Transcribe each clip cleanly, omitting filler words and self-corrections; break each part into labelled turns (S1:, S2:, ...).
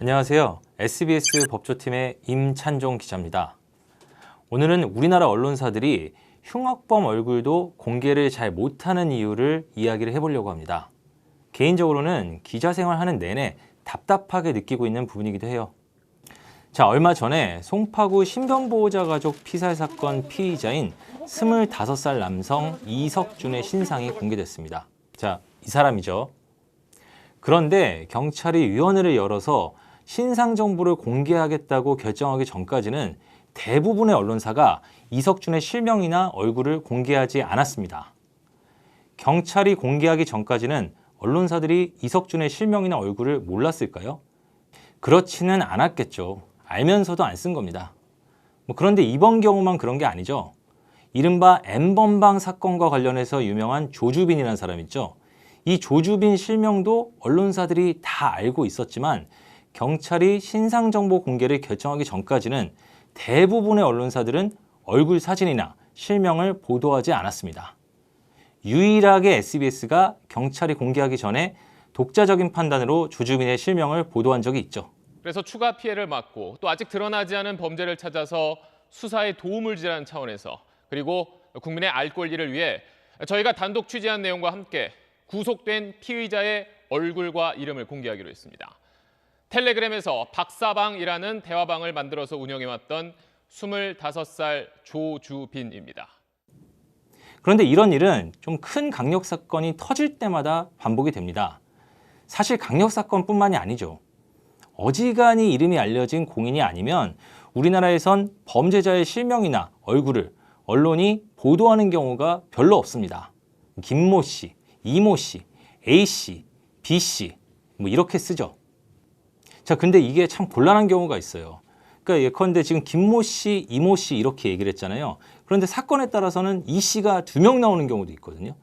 S1: 안녕하세요. SBS 법조팀의 임찬종 기자입니다. 오늘은 우리나라 언론사들이 흉악범 얼굴도 공개를 잘 못하는 이유를 이야기를 해보려고 합니다. 개인적으로는 기자 생활하는 내내 답답하게 느끼고 있는 부분이기도 해요. 자, 얼마 전에 송파구 신변보호자 가족 피살 사건 피의자인 25살 남성 이석준의 신상이 공개됐습니다. 자, 이 사람이죠. 그런데 경찰이 위원회를 열어서 신상 정보를 공개하겠다고 결정하기 전까지는 대부분의 언론사가 이석준의 실명이나 얼굴을 공개하지 않았습니다. 경찰이 공개하기 전까지는 언론사들이 이석준의 실명이나 얼굴을 몰랐을까요? 그렇지는 않았겠죠. 알면서도 안 쓴 겁니다. 그런데 이번 경우만 그런 게 아니죠. 이른바 N번방 사건과 관련해서 유명한 조주빈이라는 사람 있죠. 이 조주빈 실명도 언론사들이 다 알고 있었지만 경찰이 신상정보 공개를 결정하기 전까지는 대부분의 언론사들은 얼굴 사진이나 실명을 보도하지 않았습니다. 유일하게 SBS가 경찰이 공개하기 전에 독자적인 판단으로 조주빈의 실명을 보도한 적이 있죠.
S2: 그래서 추가 피해를 막고 또 아직 드러나지 않은 범죄를 찾아서 수사에 도움을 주라는 차원에서 그리고 국민의 알 권리를 위해 저희가 단독 취재한 내용과 함께 구속된 피의자의 얼굴과 이름을 공개하기로 했습니다. 텔레그램에서 박사방이라는 대화방을 만들어서 운영해왔던 25살 조주빈입니다.
S1: 그런데 이런 일은 좀 큰 강력 사건이 터질 때마다 반복이 됩니다. 사실 강력 사건뿐만이 아니죠. 어지간히 이름이 알려진 공인이 아니면 우리나라에선 범죄자의 실명이나 얼굴을 언론이 보도하는 경우가 별로 없습니다. 김모 씨, 이모 씨, A 씨, B 씨 이렇게 쓰죠. 자, 근데 이게 참 곤란한 경우가 있어요. 그러니까 예컨대 지금 김모 씨, 이모 씨 이렇게 얘기를 했잖아요. 그런데 사건에 따라서는 이 씨가 2명 나오는 경우도 있거든요.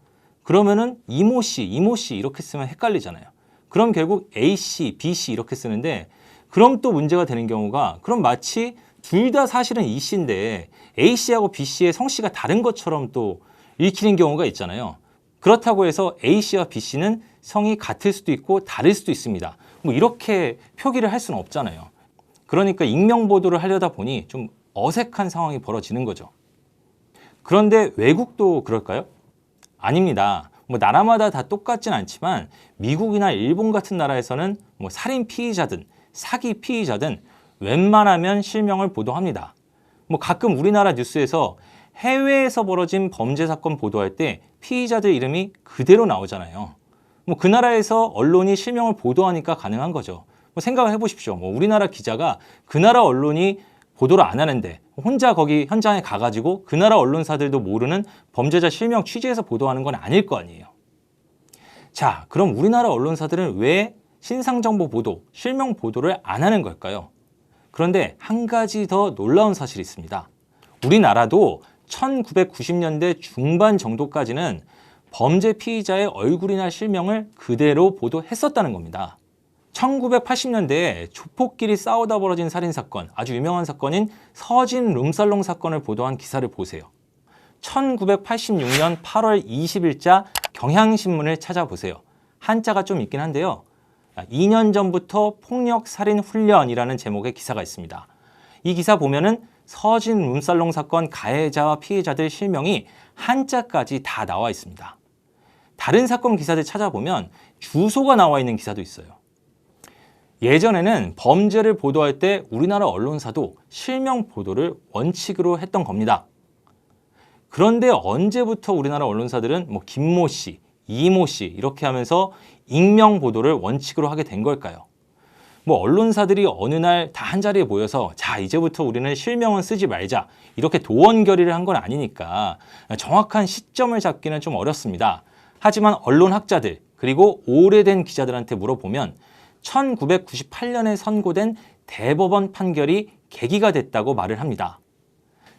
S1: 그러면은 이모 씨, 이모 씨 이렇게 쓰면 헷갈리잖아요. 그럼 결국 A 씨, B 씨 이렇게 쓰는데 그럼 또 문제가 되는 경우가 그럼 마치 둘 다 사실은 이 씨인데 A 씨하고 B 씨의 성씨가 다른 것처럼 또 읽히는 경우가 있잖아요. 그렇다고 해서 A 씨와 B 씨는 성이 같을 수도 있고 다를 수도 있습니다. 이렇게 표기를 할 수는 없잖아요. 그러니까 익명 보도를 하려다 보니 좀 어색한 상황이 벌어지는 거죠. 그런데 외국도 그럴까요? 아닙니다. 나라마다 다 똑같진 않지만 미국이나 일본 같은 나라에서는 살인 피의자든 사기 피의자든 웬만하면 실명을 보도합니다. 가끔 우리나라 뉴스에서 해외에서 벌어진 범죄 사건 보도할 때 피의자들 이름이 그대로 나오잖아요. 그 나라에서 언론이 실명을 보도하니까 가능한 거죠. 생각을 해보십시오. 우리나라 기자가 그 나라 언론이 보도를 안 하는데 혼자 거기 현장에 가가지고 그 나라 언론사들도 모르는 범죄자 실명 취재해서 보도하는 건 아닐 거 아니에요. 자, 그럼 우리나라 언론사들은 왜 신상정보 보도, 실명 보도를 안 하는 걸까요? 그런데 한 가지 더 놀라운 사실이 있습니다. 우리나라도 1990년대 중반 정도까지는 범죄 피의자의 얼굴이나 실명을 그대로 보도했었다는 겁니다. 1980년대에 조폭끼리 싸우다 벌어진 살인사건, 아주 유명한 사건인 서진 룸살롱 사건을 보도한 기사를 보세요. 1986년 8월 20일자 경향신문을 찾아보세요. 한자가 좀 있긴 한데요. 2년 전부터 폭력살인훈련이라는 제목의 기사가 있습니다. 이 기사 보면은 서진 룸살롱 사건 가해자와 피해자들 실명이 한자까지 다 나와 있습니다. 다른 사건 기사들 찾아보면 주소가 나와 있는 기사도 있어요. 예전에는 범죄를 보도할 때 우리나라 언론사도 실명 보도를 원칙으로 했던 겁니다. 그런데 언제부터 우리나라 언론사들은 김모 씨, 이모 씨 이렇게 하면서 익명 보도를 원칙으로 하게 된 걸까요? 언론사들이 어느 날 다 한자리에 모여서 자, 이제부터 우리는 실명은 쓰지 말자 이렇게 도원 결의를 한 건 아니니까 정확한 시점을 잡기는 좀 어렵습니다. 하지만 언론학자들 그리고 오래된 기자들한테 물어보면 1998년에 선고된 대법원 판결이 계기가 됐다고 말을 합니다.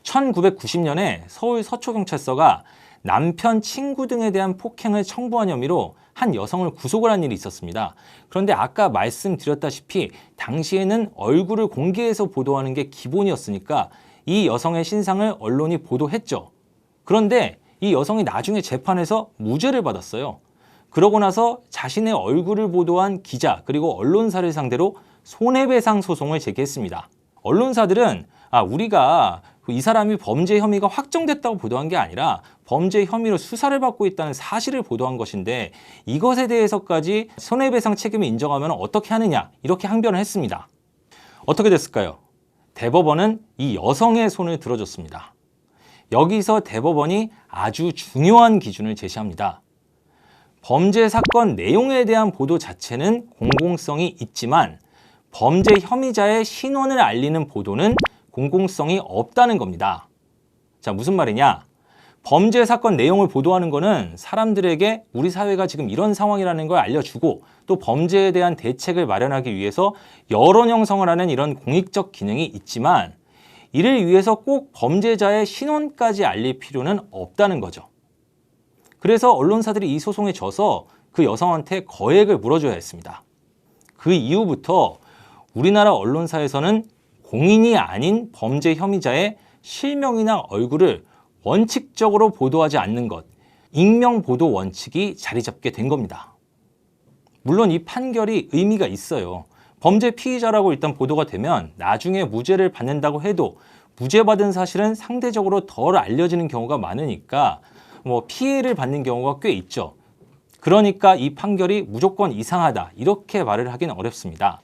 S1: 1990년에 서울 서초경찰서가 남편, 친구 등에 대한 폭행을 청부한 혐의로 한 여성을 구속을 한 일이 있었습니다. 그런데 아까 말씀드렸다시피 당시에는 얼굴을 공개해서 보도하는 게 기본이었으니까 이 여성의 신상을 언론이 보도했죠. 그런데 이 여성이 나중에 재판에서 무죄를 받았어요. 그러고 나서 자신의 얼굴을 보도한 기자 그리고 언론사를 상대로 손해배상 소송을 제기했습니다. 언론사들은 우리가 이 사람이 범죄 혐의가 확정됐다고 보도한 게 아니라 범죄 혐의로 수사를 받고 있다는 사실을 보도한 것인데 이것에 대해서까지 손해배상 책임을 인정하면 어떻게 하느냐 이렇게 항변을 했습니다. 어떻게 됐을까요? 대법원은 이 여성의 손을 들어줬습니다. 여기서 대법원이 아주 중요한 기준을 제시합니다. 범죄 사건 내용에 대한 보도 자체는 공공성이 있지만 범죄 혐의자의 신원을 알리는 보도는 공공성이 없다는 겁니다. 자, 무슨 말이냐? 범죄 사건 내용을 보도하는 거는 사람들에게 우리 사회가 지금 이런 상황이라는 걸 알려주고 또 범죄에 대한 대책을 마련하기 위해서 여론 형성을 하는 이런 공익적 기능이 있지만 이를 위해서 꼭 범죄자의 신원까지 알릴 필요는 없다는 거죠. 그래서 언론사들이 이 소송에 져서 그 여성한테 거액을 물어줘야 했습니다. 그 이후부터 우리나라 언론사에서는 공인이 아닌 범죄 혐의자의 실명이나 얼굴을 원칙적으로 보도하지 않는 것, 익명 보도 원칙이 자리 잡게 된 겁니다. 물론 이 판결이 의미가 있어요. 범죄 피의자라고 일단 보도가 되면 나중에 무죄를 받는다고 해도 무죄받은 사실은 상대적으로 덜 알려지는 경우가 많으니까 피해를 받는 경우가 꽤 있죠. 그러니까 이 판결이 무조건 이상하다 이렇게 말을 하기는 어렵습니다.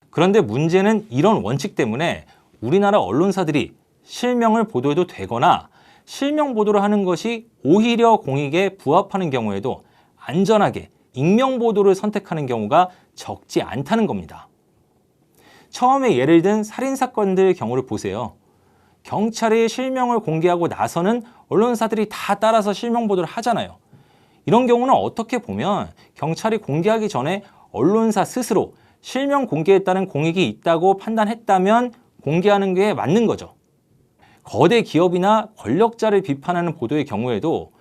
S1: 그런데 문제는 이런 원칙 때문에 우리나라 언론사들이 실명을 보도해도 되거나 실명 보도를 하는 것이 오히려 공익에 부합하는 경우에도 안전하게 익명 보도를 선택하는 경우가 적지 않다는 겁니다. 처음에 예를 든 살인사건들 경우를 보세요. 경찰이 실명을 공개하고 나서는 언론사들이 다 따라서 실명 보도를 하잖아요. 이런 경우는 어떻게 보면 경찰이 공개하기 전에 언론사 스스로 실명 공개에 따른 공익이 있다고 판단했다면 공개하는 게 맞는 거죠. 거대 기업이나 권력자를 비판하는 보도의 경우에도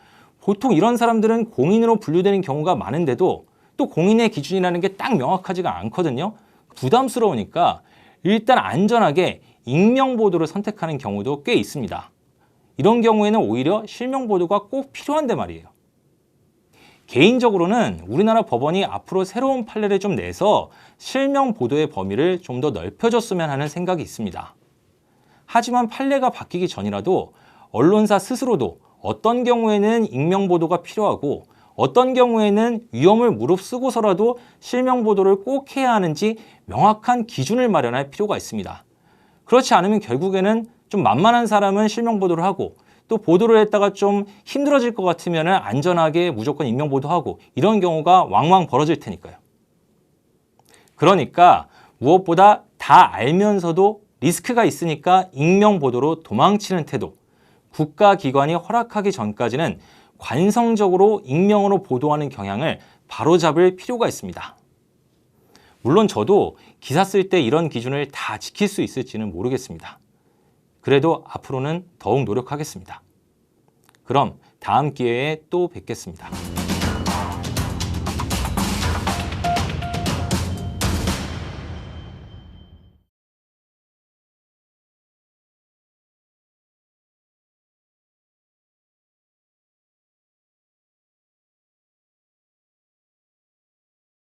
S1: 보통 이런 사람들은 공인으로 분류되는 경우가 많은데도 또 공인의 기준이라는 게 딱 명확하지가 않거든요. 부담스러우니까 일단 안전하게 익명 보도를 선택하는 경우도 꽤 있습니다. 이런 경우에는 오히려 실명 보도가 꼭 필요한데 말이에요. 개인적으로는 우리나라 법원이 앞으로 새로운 판례를 좀 내서 실명 보도의 범위를 좀 더 넓혀줬으면 하는 생각이 있습니다. 하지만 판례가 바뀌기 전이라도 언론사 스스로도 어떤 경우에는 익명 보도가 필요하고 어떤 경우에는 위험을 무릅쓰고서라도 실명 보도를 꼭 해야 하는지 명확한 기준을 마련할 필요가 있습니다. 그렇지 않으면 결국에는 좀 만만한 사람은 실명 보도를 하고 또 보도를 했다가 좀 힘들어질 것 같으면 안전하게 무조건 익명 보도하고 이런 경우가 왕왕 벌어질 테니까요. 그러니까 무엇보다 다 알면서도 리스크가 있으니까 익명 보도로 도망치는 태도, 국가기관이 허락하기 전까지는 관성적으로 익명으로 보도하는 경향을 바로잡을 필요가 있습니다. 물론 저도 기사 쓸 때 이런 기준을 다 지킬 수 있을지는 모르겠습니다. 그래도 앞으로는 더욱 노력하겠습니다. 그럼 다음 기회에 또 뵙겠습니다.